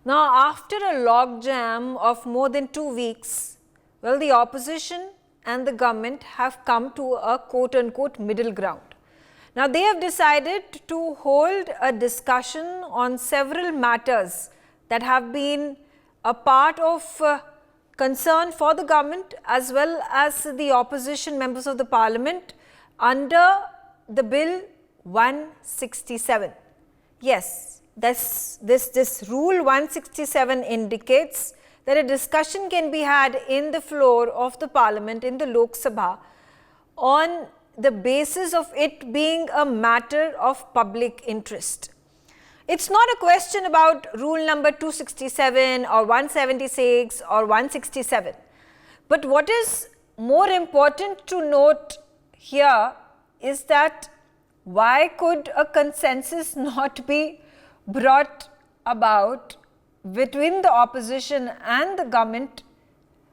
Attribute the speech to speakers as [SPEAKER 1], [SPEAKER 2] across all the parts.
[SPEAKER 1] Now, after a logjam of more than 2 weeks, well, the opposition and the government have come to a quote-unquote middle ground. Now, they have decided to hold a discussion on several matters that have been a part of concern for the government as well as the opposition members of the parliament under the bill 167. Yes, this rule 167 indicates that a discussion can be had in the floor of the parliament in the Lok Sabha on the basis of it being a matter of public interest. It's not a question about rule number 267 or 176 or 167. But what is more important to note here is that why could a consensus not be brought about between the opposition and the government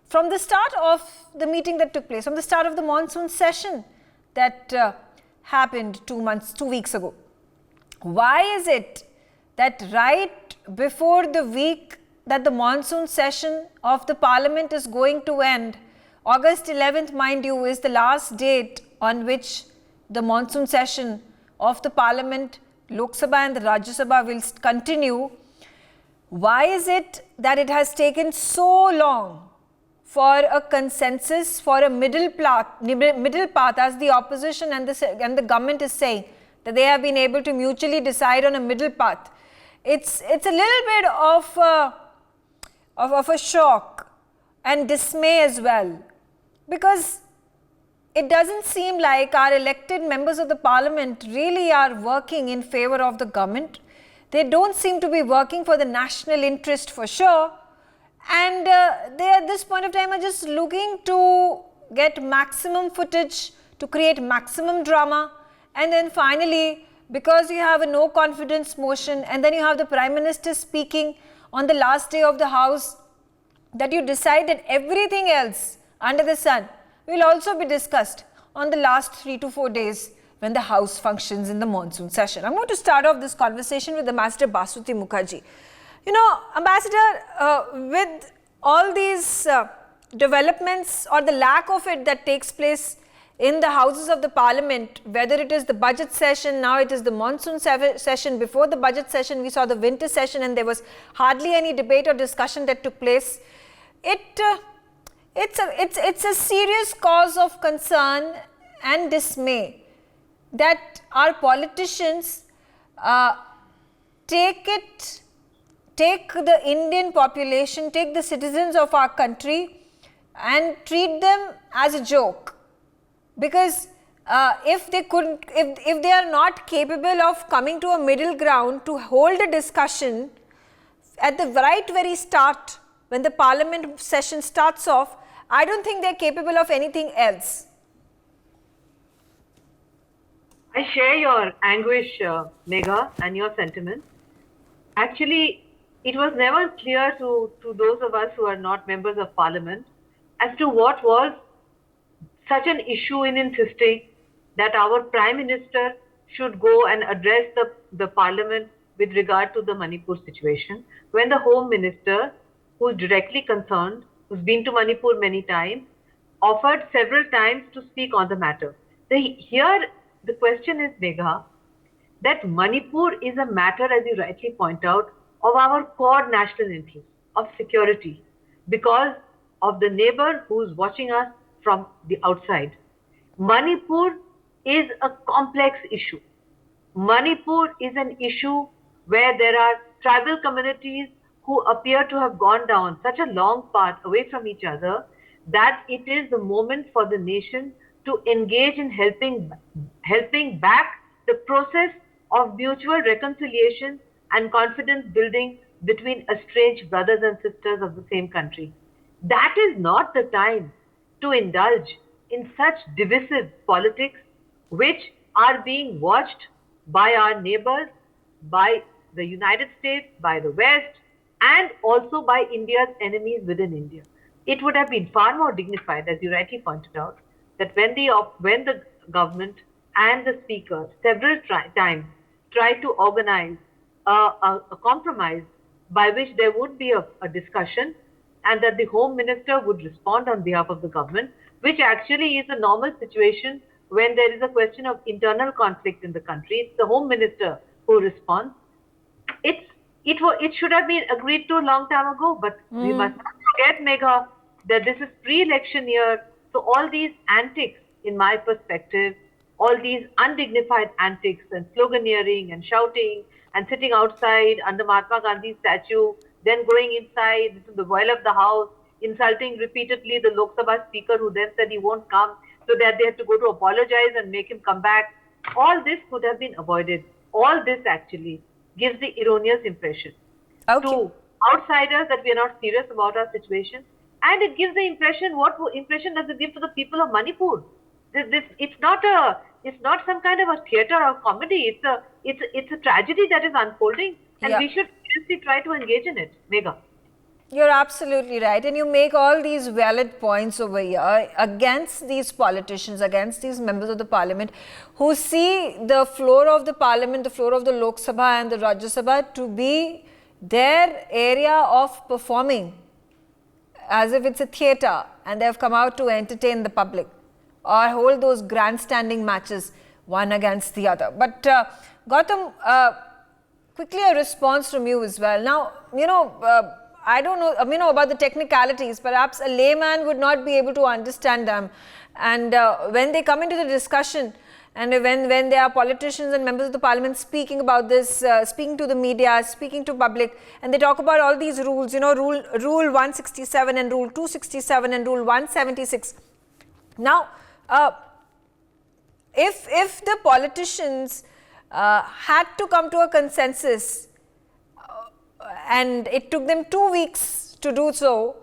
[SPEAKER 1] from the start of the meeting that took place, from the start of the monsoon session that happened 2 weeks ago? Why is it that right before the week that the monsoon session of the parliament is going to end, August 11th, mind you, is the last date on which the monsoon session of the parliament, Lok Sabha and the Rajya Sabha will continue? Why is it that it has taken so long for a consensus, for a middle path, as the opposition and the government is saying, that they have been able to mutually decide on a middle path? It's a little bit of a shock and dismay as well, because it doesn't seem like our elected members of the parliament really are working in favor of the government. They don't seem to be working for the national interest for sure, and they at this point of time are just looking to get maximum footage, to create maximum drama, and then finally, because you have a no confidence motion and then you have the Prime Minister speaking on the last day of the House, that you decide that everything else under the sun will also be discussed on the last 3 to 4 days when the House functions in the monsoon session. I'm going to start off this conversation with Ambassador Basuti Mukherjee. You know, Ambassador, with all these developments or the lack of it that takes place in the houses of the parliament, whether it is the budget session, now it is the monsoon session, before the budget session we saw the winter session and there was hardly any debate or discussion that took place. It's a serious cause of concern and dismay that our politicians take the Indian population, take the citizens of our country and treat them as a joke. Because if they are not capable of coming to a middle ground to hold a discussion at the very start when the parliament session starts off, I don't think they are capable of anything else.
[SPEAKER 2] I share your anguish, Megha, and your sentiments. Actually, it was never clear to those of us who are not members of parliament as to what was such an issue in insisting that our Prime Minister should go and address the Parliament with regard to the Manipur situation, when the Home Minister, who is directly concerned, who's been to Manipur many times, offered several times to speak on the matter. Here, the question is, Megha, that Manipur is a matter, as you rightly point out, of our core national interest, of security, because of the neighbor who's watching us from the outside. Manipur is a complex issue. Manipur is an issue where there are tribal communities who appear to have gone down such a long path away from each other that it is the moment for the nation to engage in helping back the process of mutual reconciliation and confidence building between estranged brothers and sisters of the same country. That is not the time to indulge in such divisive politics which are being watched by our neighbors, by the United States, by the West, and also by India's enemies within India. It would have been far more dignified, as you rightly pointed out, that when the government and the speaker several times tried to organize a compromise by which there would be a discussion and that the Home Minister would respond on behalf of the government, which actually is a normal situation when there is a question of internal conflict in the country. It's the Home Minister who responds. It should have been agreed to a long time ago, but we must not forget, Megha, that this is pre-election year. So all these antics, in my perspective, all these undignified antics and sloganeering and shouting and sitting outside under Mahatma Gandhi's statue, then going inside into the boil of the house, insulting repeatedly the Lok Sabha speaker, who then said he won't come, so that they have to go to apologize and make him come back. All this could have been avoided. All this actually gives the erroneous impression to outsiders that we are not serious about our situation, and it gives the impression. What impression does it give to the people of Manipur? It's not some kind of a theater or comedy. It's a tragedy that is unfolding, and we should seriously try to engage in it. Megha.
[SPEAKER 1] You're absolutely right, and you make all these valid points over here against these politicians, against these members of the parliament who see the floor of the parliament, the floor of the Lok Sabha and the Rajya Sabha to be their area of performing as if it's a theatre, and they have come out to entertain the public or hold those grandstanding matches one against the other. But Gautam, quickly a response from you as well. Now, I don't know, about the technicalities. Perhaps a layman would not be able to understand them. And when they come into the discussion, and when there are politicians and members of the parliament speaking about this, speaking to the media, speaking to public, and they talk about all these rules, rule 167 and rule 267 and rule 176. Now, if the politicians had to come to a consensus, and it took them 2 weeks to do so,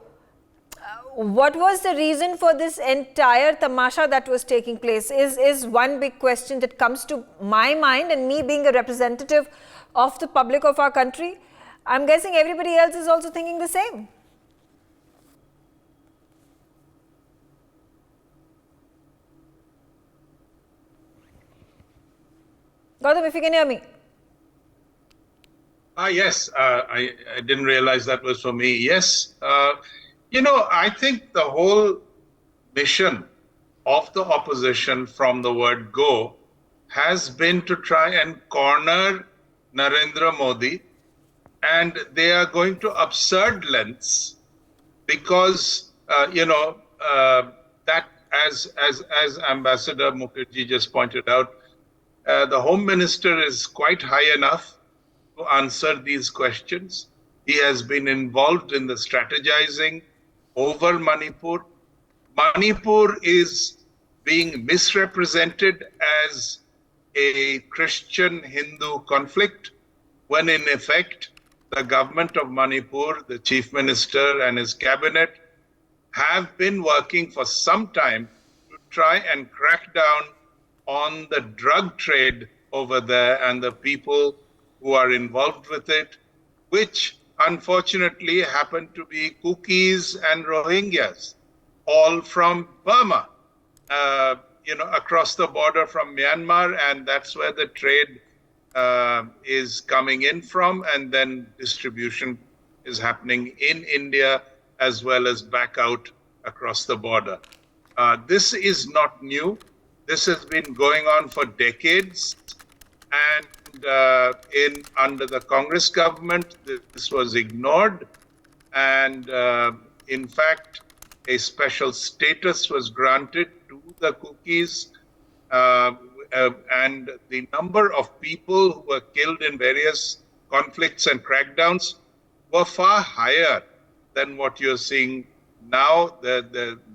[SPEAKER 1] what was the reason for this entire tamasha that was taking place is one big question that comes to my mind, and me being a representative of the public of our country, I'm guessing everybody else is also thinking the same. Gautam, if you can hear me.
[SPEAKER 3] Yes, I didn't realize that was for me. Yes, I think the whole mission of the opposition from the word go has been to try and corner Narendra Modi, and they are going to absurd lengths because, that as Ambassador Mukherjee just pointed out, the Home Minister is quite high enough to answer these questions. He has been involved in the strategizing over Manipur. Manipur is being misrepresented as a Christian-Hindu conflict, when in effect, the government of Manipur, the Chief Minister and his cabinet, have been working for some time to try and crack down on the drug trade over there and the people who are involved with it, which unfortunately happen to be Kukis and Rohingyas, all from Burma, across the border from Myanmar, and that's where the trade is coming in from, and then distribution is happening in India as well as back out across the border. This is not new. This has been going on for decades, and under the Congress government, this was ignored, and in fact, a special status was granted to the Kukis, and the number of people who were killed in various conflicts and crackdowns were far higher than what you're seeing now.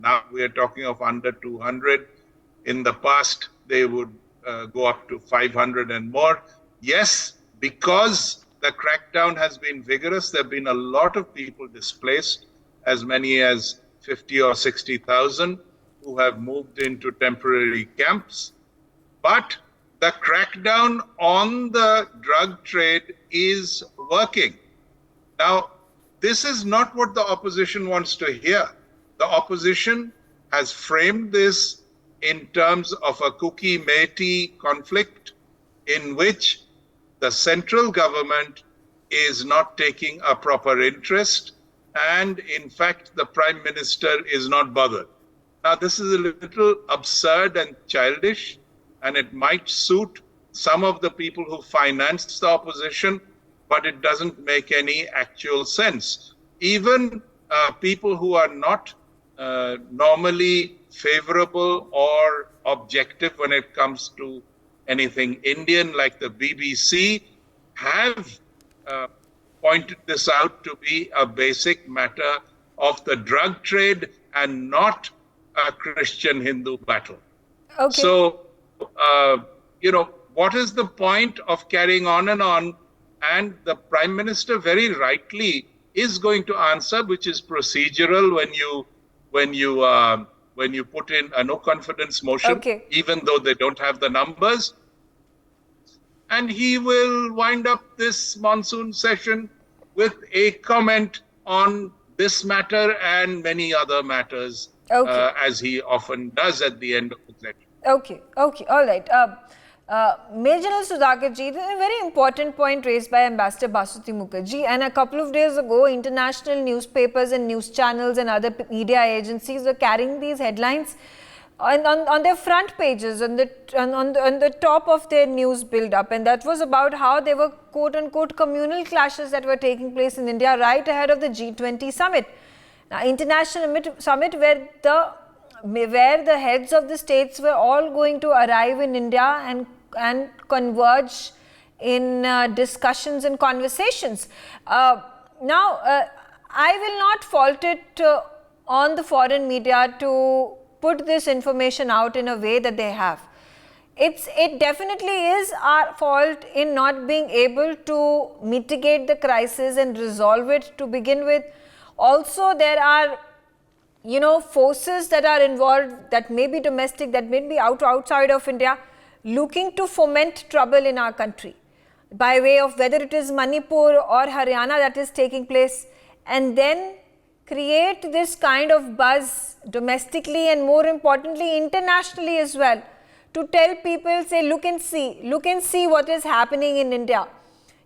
[SPEAKER 3] Now we are talking of under 200. In the past, they would go up to 500 and more. Yes, because the crackdown has been vigorous, there have been a lot of people displaced, as many as 50 or 60,000 who have moved into temporary camps. But the crackdown on the drug trade is working. Now, this is not what the opposition wants to hear. The opposition has framed this in terms of a Kuki-Meitei conflict in which the central government is not taking a proper interest, and in fact, the Prime Minister is not bothered. Now, this is a little absurd and childish, and it might suit some of the people who finance the opposition, but it doesn't make any actual sense. Even people who are not normally favorable or objective when it comes to anything Indian, like the BBC, have pointed this out to be a basic matter of the drug trade and not a Christian-Hindu battle.
[SPEAKER 1] Okay.
[SPEAKER 3] So, what is the point of carrying on and on? And the Prime Minister very rightly is going to answer, which is procedural when you put in a no confidence motion,
[SPEAKER 1] Okay.
[SPEAKER 3] even though they don't have the numbers. And he will wind up this monsoon session with a comment on this matter and many other matters, as he often does at the end of the session.
[SPEAKER 1] Okay, all right. Major General Sudhakar ji, a very important point raised by Ambassador Basuti Mukherjee, and a couple of days ago, international newspapers and news channels and other media agencies were carrying these headlines on their front pages, on the top of their news build-up, and that was about how there were quote-unquote communal clashes that were taking place in India right ahead of the G20 summit. Now, international summit where the heads of the states were all going to arrive in India and converge in discussions and conversations. I will not fault it on the foreign media to put this information out in a way that they have. It definitely is our fault in not being able to mitigate the crisis and resolve it to begin with. Also, there are forces that are involved, that may be domestic, that may be outside of India, looking to foment trouble in our country by way of whether it is Manipur or Haryana that is taking place, and then create this kind of buzz domestically and more importantly internationally as well, to tell people, say, look and see what is happening in India.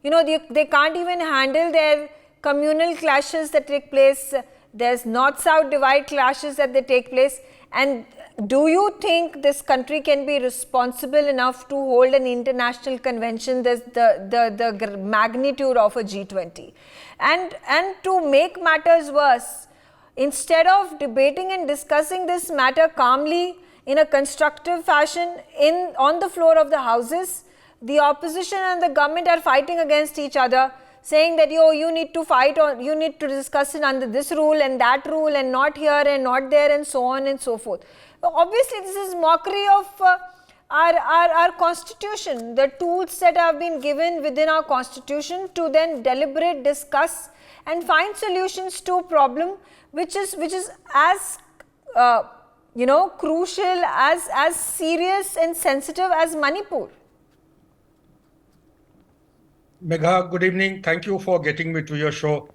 [SPEAKER 1] They can't even handle their communal clashes that take place. There's north-south divide clashes that they take place. And do you think this country can be responsible enough to hold an international convention, the magnitude of a G20? And to make matters worse, instead of debating and discussing this matter calmly in a constructive fashion on the floor of the houses, the opposition and the government are fighting against each other, saying that you need to fight, or you need to discuss it under this rule and that rule, and not here and not there, and so on and so forth. Obviously, this is mockery of our constitution, the tools that have been given within our constitution to then deliberate, discuss and find solutions to a problem which is as crucial, as serious and sensitive as Manipur.
[SPEAKER 4] Megha, good evening. Thank you for getting me to your show.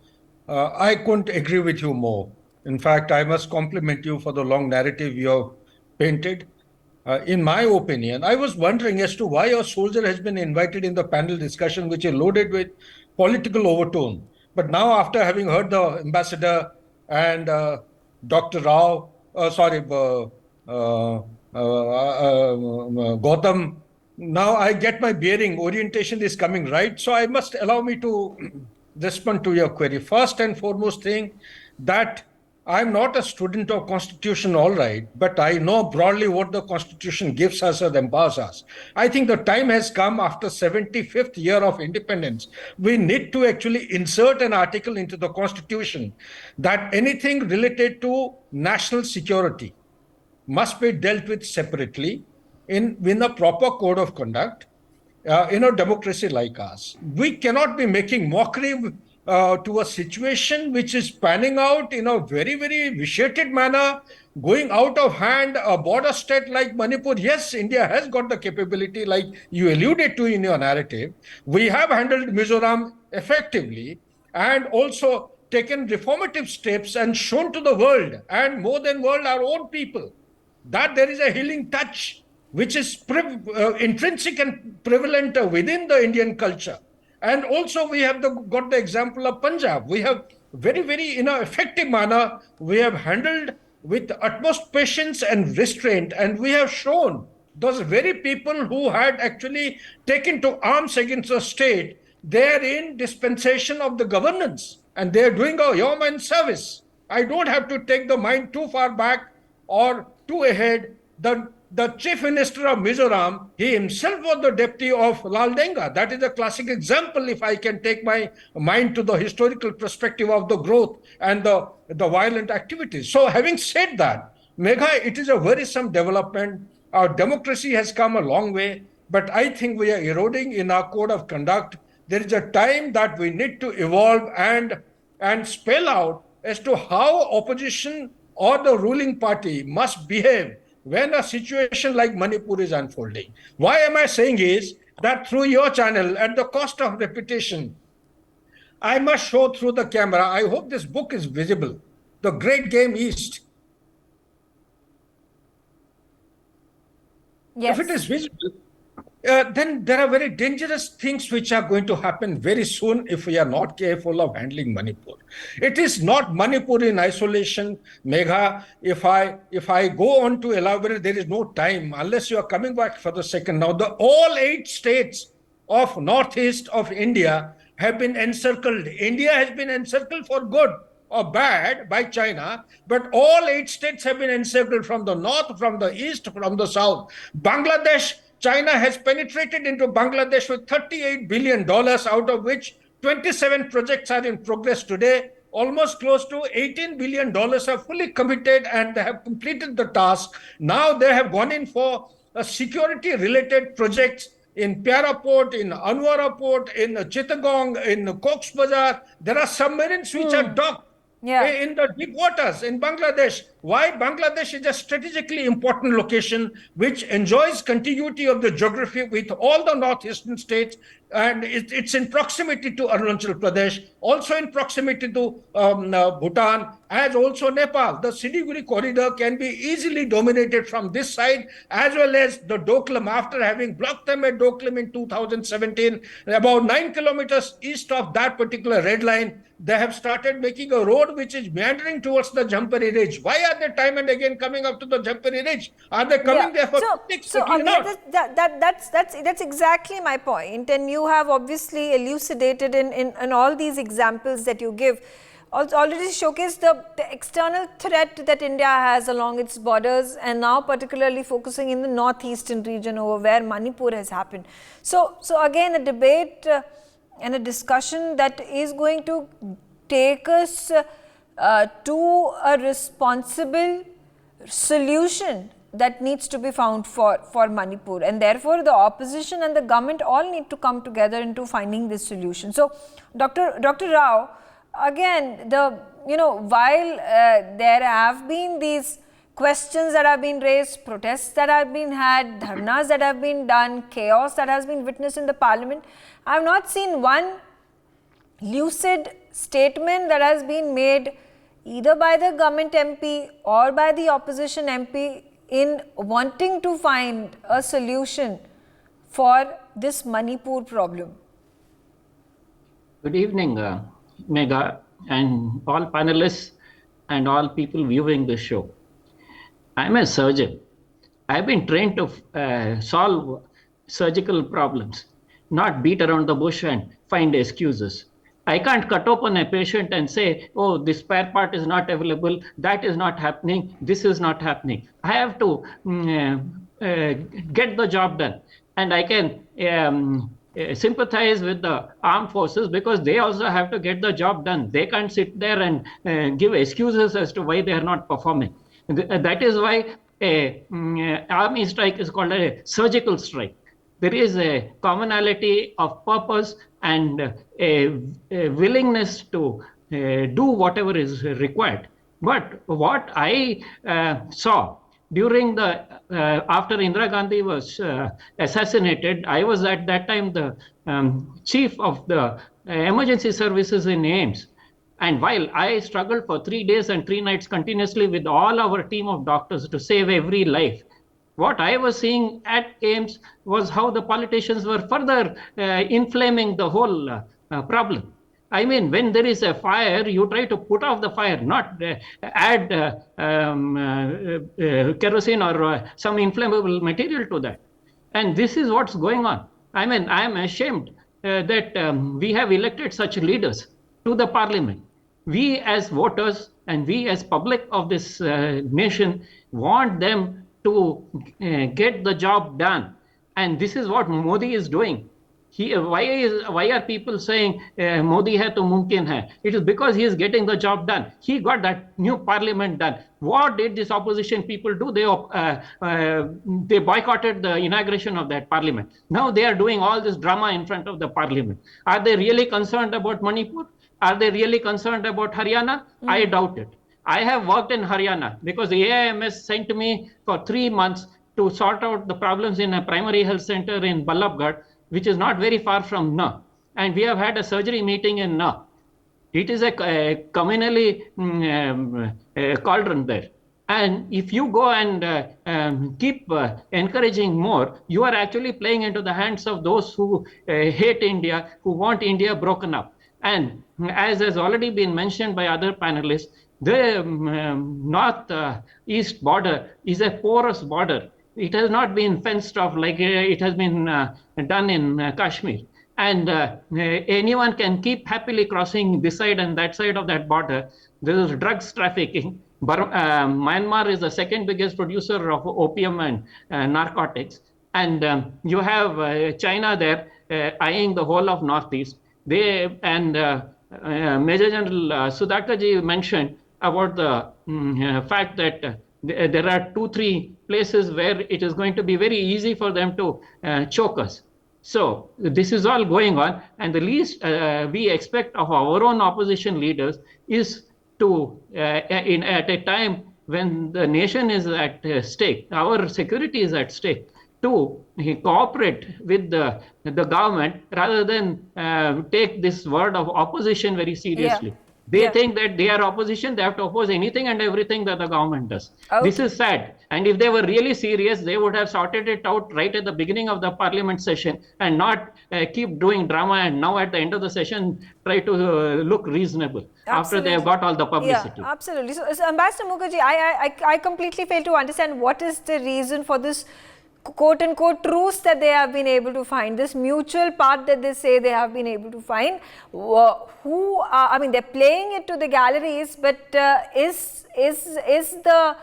[SPEAKER 4] I couldn't agree with you more. In fact, I must compliment you for the long narrative you have painted. In my opinion, I was wondering as to why a soldier has been invited in the panel discussion, which is loaded with political overtone. But now, after having heard the ambassador and Dr. Gautam, now I get my bearing. Orientation is coming right. So I must allow me to respond to your query. First and foremost thing, that I'm not a student of Constitution, all right, but I know broadly what the Constitution gives us and empowers us. I think the time has come after 75th year of independence. We need to actually insert an article into the Constitution that anything related to national security must be dealt with separately in a proper code of conduct in a democracy like ours. We cannot be making mockery to a situation which is panning out in a very, very vitiated manner, going out of hand. A border state like Manipur, yes, India has got the capability, like you alluded to in your narrative. We have handled Mizoram effectively and also taken reformative steps and shown to the world, and more than world, our own people, that there is a healing touch which is intrinsic and prevalent within the Indian culture. And also we have got the example of Punjab. We have very, very, in an effective manner, we have handled with utmost patience and restraint, and we have shown those very people who had actually taken to arms against the state, they are in dispensation of the governance, and they are doing a yeoman service. I don't have to take the mind too far back or too ahead. The chief minister of Mizoram, he himself was the deputy of Lal Denga. That is a classic example, if I can take my mind to the historical perspective of the growth and the violent activities. So having said that, Megha, it is a worrisome development. Our democracy has come a long way, but I think we are eroding in our code of conduct. There is a time that we need to evolve and spell out as to how opposition or the ruling party must behave when a situation like Manipur is unfolding. Why am I saying is that through your channel, at the cost of repetition, I must show through the camera. I hope this book is visible. The Great Game East.
[SPEAKER 1] Yes.
[SPEAKER 4] If it is visible, then there are very dangerous things which are going to happen very soon if we are not careful of handling Manipur. It is not Manipur in isolation, Megha. If I go on to elaborate, there is no time unless you are coming back for the second. Now, all 8 states of northeast of India have been encircled. India has been encircled for good or bad by China, but all 8 states have been encircled from the north, from the east, from the south. Bangladesh, China has penetrated into Bangladesh with $38 billion, out of which 27 projects are in progress today. Almost close to $18 billion are fully committed and they have completed the task. Now they have gone in for security-related projects in Pyara Port, in Anwara Port, in Chittagong, in Cox's Bazar. There are submarines which are docked in the deep waters in Bangladesh. Why? Bangladesh is a strategically important location which enjoys continuity of the geography with all the northeastern states, and it's in proximity to Arunachal Pradesh, also in proximity to Bhutan, as also Nepal. The Siliguri corridor can be easily dominated from this side, as well as the Doklam. After having blocked them at Doklam in 2017, about 9 kilometers east of that particular red line, they have started making a road which is meandering towards the Jampari Ridge. Why are they time and again coming up to the Jampari Ridge? Are they coming there for picnics?
[SPEAKER 1] That's exactly my point, and you have obviously elucidated in all these examples that you give. Also already showcased the external threat that India has along its borders, and now particularly focusing in the northeastern region over where Manipur has happened. So again, a debate and a discussion that is going to take us to a responsible solution that needs to be found for Manipur, and therefore the opposition and the government all need to come together into finding this solution. So Dr. Rao, again, while there have been these questions that have been raised, protests that have been had, dharnas that have been done, chaos that has been witnessed in the parliament, I have not seen one lucid statement that has been made either by the government MP or by the opposition MP in wanting to find a solution for this Manipur problem.
[SPEAKER 5] Good evening, Megha, and all panelists and all people viewing this show. I'm a surgeon. I've been trained to solve surgical problems, not beat around the bush and find excuses. I can't cut open a patient and say, oh, this spare part is not available, that is not happening, this is not happening. I have to get the job done. And I can sympathize with the armed forces because they also have to get the job done. They can't sit there and give excuses as to why they are not performing. That is why an army strike is called a surgical strike. There is a commonality of purpose and a willingness to do whatever is required. But what I saw during the after Indira Gandhi was assassinated, I was at that time the chief of the emergency services in AIMS. And while I struggled for 3 days and 3 nights continuously with all our team of doctors to save every life, What I was seeing at AIMS was how the politicians were further inflaming the whole problem. I mean, when there is a fire, you try to put off the fire, not add kerosene or some inflammable material to that. And this is what's going on. I mean, I am ashamed that we have elected such leaders to the parliament. We as voters and we as public of this nation want them to get the job done. And this is what Modi is doing. Why are people saying Modi hai to mumkin hai? It is because he is getting the job done. He got that new parliament done. What did this opposition people do? They boycotted the inauguration of that parliament. Now they are doing all this drama in front of the parliament. Are they really concerned about Manipur? Are they really concerned about Haryana? I doubt it. I have worked in Haryana because AIMS sent me for 3 months to sort out the problems in a primary health center in Ballabgarh, which is not very far from Na. And we have had a surgery meeting in Na. It is a communally cauldron there. And if you go and keep encouraging more, you are actually playing into the hands of those who hate India, who want India broken up. And as has already been mentioned by other panelists, the north-east border is a porous border. It has not been fenced off like it has been done in Kashmir. And anyone can keep happily crossing this side and that side of that border. There is drugs trafficking. Myanmar is the second biggest producer of opium and narcotics. And you have China there eyeing the whole of Northeast. Major General Sudhakarji mentioned about the fact that there are 2-3 places where it is going to be very easy for them to choke us. So this is all going on, and the least we expect of our own opposition leaders is to, at a time when the nation is at stake, our security is at stake, to cooperate with the government rather than take this word of opposition very seriously.
[SPEAKER 1] Yeah.
[SPEAKER 5] They think that they are opposition, they have to oppose anything and everything that the government does.
[SPEAKER 1] Okay.
[SPEAKER 5] This is sad. And if they were really serious, they would have sorted it out right at the beginning of the parliament session and not keep doing drama and now at the end of the session try to look reasonable after they have got all the publicity.
[SPEAKER 1] Yeah, absolutely. So Ambassador Mukherjee, I completely fail to understand what is the reason for this quote-unquote truce that they have been able to find, this mutual part that they say they have been able to find. I mean, they're playing it to the galleries, but is the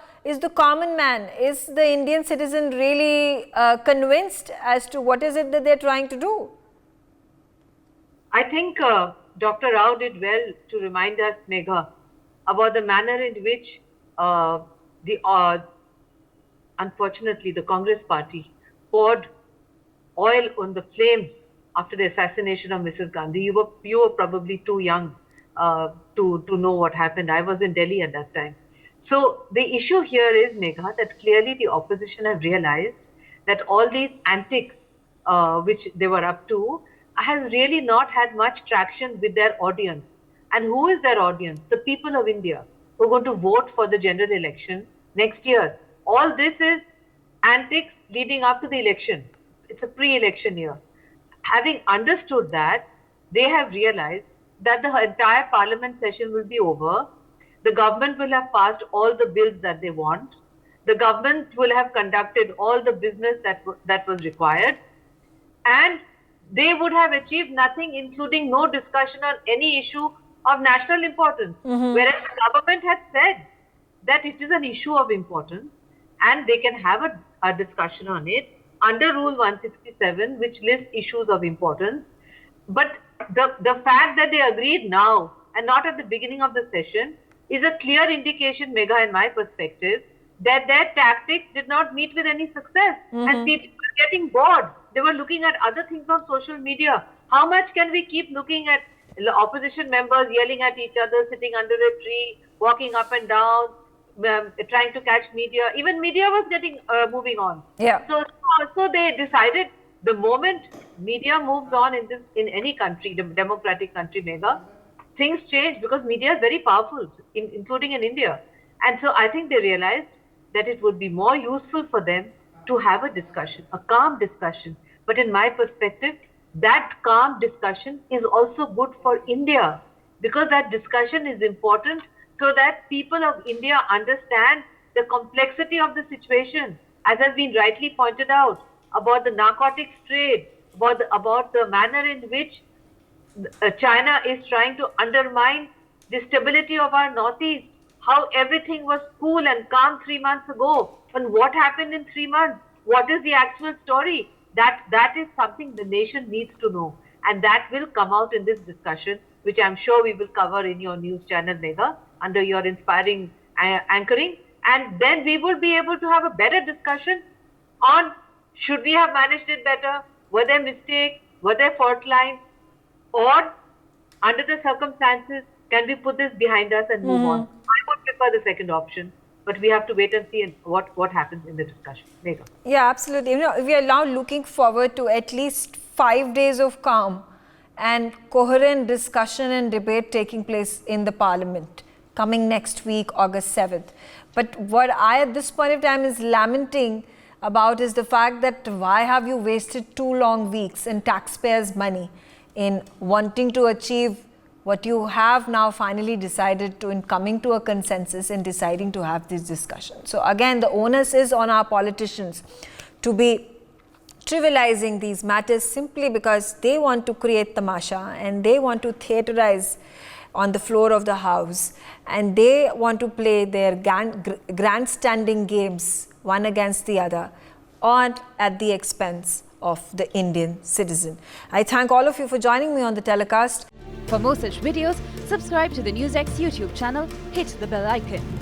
[SPEAKER 1] common man, is the Indian citizen really convinced as to what is it that they're trying to do?
[SPEAKER 2] I think Dr. Rao did well to remind us, Megha, about the manner in which unfortunately, the Congress party poured oil on the flames after the assassination of Mrs. Gandhi. You were probably too young to know what happened. I was in Delhi at that time. So the issue here is, Megha, that clearly the opposition have realized that all these antics which they were up to has really not had much traction with their audience. And who is their audience? The people of India who are going to vote for the general election next year. All this is antics leading up to the election. It's a pre-election year. Having understood that, they have realized that the entire parliament session will be over. The government will have passed all the bills that they want. The government will have conducted all the business that was required. And they would have achieved nothing, including no discussion on any issue of national importance. Whereas the government had said that it is an issue of importance, and they can have a discussion on it under Rule 167, which lists issues of importance. But the fact that they agreed now and not at the beginning of the session is a clear indication, Megha, in my perspective, that their tactics did not meet with any success. And people were getting bored. They were looking at other things on social media. How much can we keep looking at opposition members yelling at each other, sitting under a tree, walking up and down, trying to catch media? Even media was getting moving on.
[SPEAKER 1] Yeah.
[SPEAKER 2] So they decided the moment media moves on in any country, the democratic country, Megha, things change because media is very powerful, including in India. And so I think they realized that it would be more useful for them to have a discussion, a calm discussion. But in my perspective, that calm discussion is also good for India, because that discussion is important so that people of India understand the complexity of the situation, as has been rightly pointed out, about the narcotics trade, about the manner in which China is trying to undermine the stability of our Northeast, how everything was cool and calm 3 months ago, and what happened in 3 months, what is the actual story, that is something the nation needs to know, and that will come out in this discussion, which I'm sure we will cover in your news channel, Megha, under your inspiring anchoring, and then we will be able to have a better discussion on should we have managed it better, were there mistakes, were there fault lines, or under the circumstances, can we put this behind us and move on? I would prefer the second option, but we have to wait and see what happens in the discussion. Megha.
[SPEAKER 1] Yeah, absolutely. We are now looking forward to at least 5 days of calm and coherent discussion and debate taking place in the Parliament coming next week, August 7th. But what I at this point of time is lamenting about is the fact that why have you wasted 2 long weeks and taxpayers' money in wanting to achieve what you have now finally decided to, in coming to a consensus and deciding to have this discussion. So again, the onus is on our politicians to be trivializing these matters simply because they want to create tamasha and they want to theaterize on the floor of the house, and they want to play their grandstanding games one against the other, or at the expense of the Indian citizen. I thank all of you for joining me on the telecast.
[SPEAKER 6] For more such videos, subscribe to the NewsX YouTube channel, hit the bell icon.